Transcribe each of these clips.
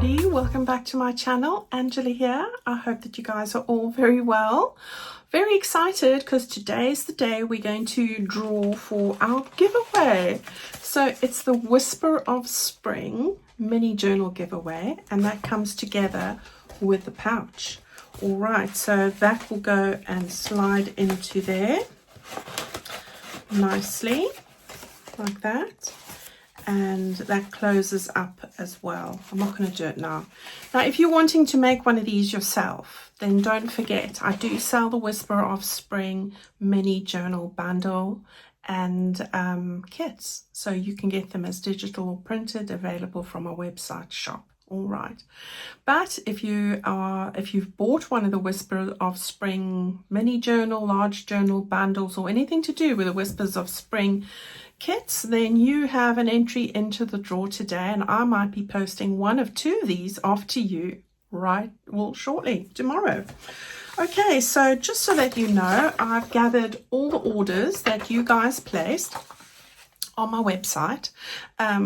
everybody, welcome back to my channel. Angela here. I hope that you guys are all very well. Very excited because today is the day we're going to draw for our giveaway. So it's the Whisper of Spring mini journal giveaway, and that comes together with the pouch. All right, so that will go and slide into there nicely like that. And that closes up as well. I'm not going to do it now. Now, if you're wanting to make one of these yourself, then don't forget, I do sell the Whisper of Spring mini journal bundle and kits. So you can get them as digital or printed, available from our website shop. All right. But if you've bought one of the Whisper of Spring mini journal, large journal bundles, or anything to do with the Whispers of Spring kits, then you have an entry into the draw today, and I might be posting one of two of these off to you shortly, tomorrow. Okay, so just so that you know, I've gathered all the orders that you guys placed on my website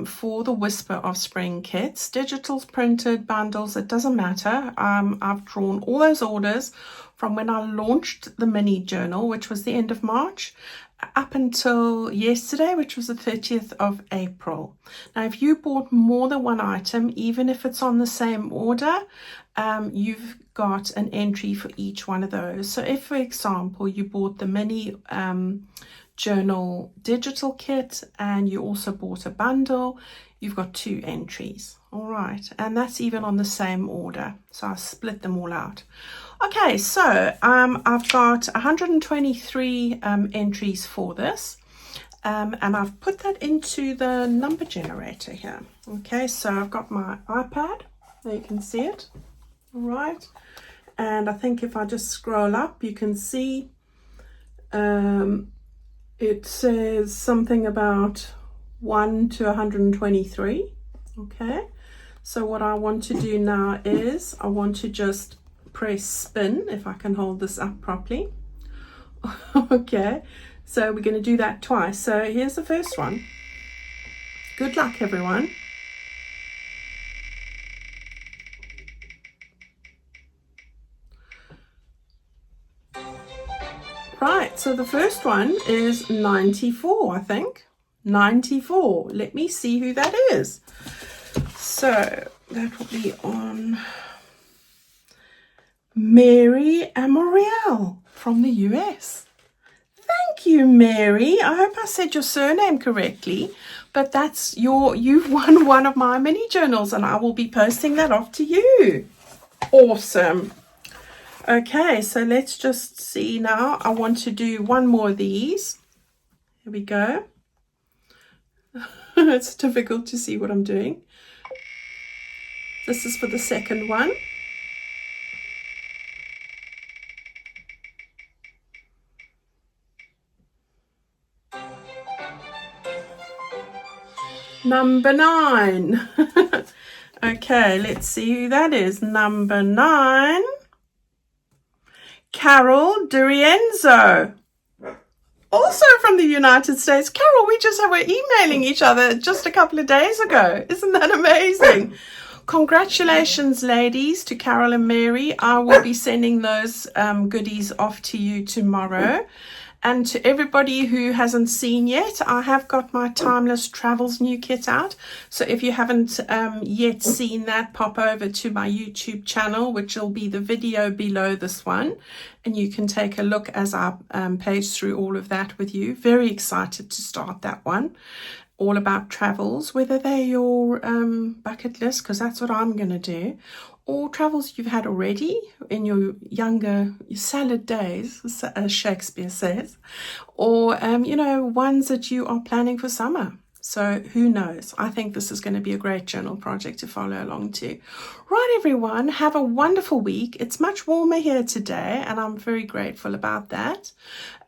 for the Whisper of Spring kits, digitals, printed, bundles, it doesn't matter. I've drawn all those orders from when I launched the mini journal, which was the end of March, up until yesterday, which was the 30th of April. Now, if you bought more than one item, even if it's on the same order, you've got an entry for each one of those. So if, for example, you bought the mini journal digital kit and you also bought a bundle, you've got 2 entries. All right, and that's even on the same order, so I split them all out. Okay, so I've got 123 entries for this, and I've put that into the number generator here. Okay, so I've got my iPad, there you can see it. All right, and I think if I just scroll up, you can see it says something about 1 to 123. Okay, so what I want to do now is I want to just press spin, if I can hold this up properly. Okay, so we're going to do that twice. So here's the first one. Good luck, everyone. Right, so the first one is 94, I think. 94. Let me see who that is. So that will be on Mary Amoriel from the US. Thank you, Mary. I hope I said your surname correctly, but that's you've won one of my mini journals, and I will be posting that off to you. Awesome. Okay, so let's just see now. I want to do one more of these. Here we go. It's difficult to see what I'm doing. This is for the second one. Number 9. Okay, let's see who that is. Number 9. Carol Durienzo. Also from the United States. Carol, we just were emailing each other just a couple of days ago. Isn't that amazing? Congratulations, ladies, to Carol and Mary. I will be sending those goodies off to you tomorrow. And to everybody who hasn't seen yet, I have got my Timeless Travels new kit out. So if you haven't yet seen that, pop over to my YouTube channel, which will be the video below this one. And you can take a look as I page through all of that with you. Very excited to start that one. All about travels, whether they're your bucket list, because that's what I'm going to do, or travels you've had already in your salad days, as Shakespeare says, or, ones that you are planning for summer. So who knows? I think this is going to be a great journal project to follow along to. Right, everyone, have a wonderful week. It's much warmer here today, and I'm very grateful about that.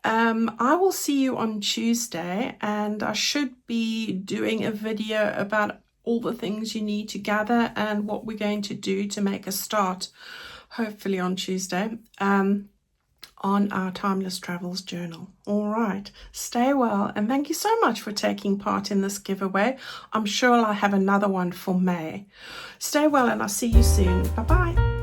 I will see you on Tuesday, and I should be doing a video about all the things you need to gather and what we're going to do to make a start, hopefully on Tuesday. on our Timeless Travels journal. All right, stay well, and thank you so much for taking part in this giveaway. I'm sure I'll have another one for May. Stay well, and I'll see you soon. Bye-bye.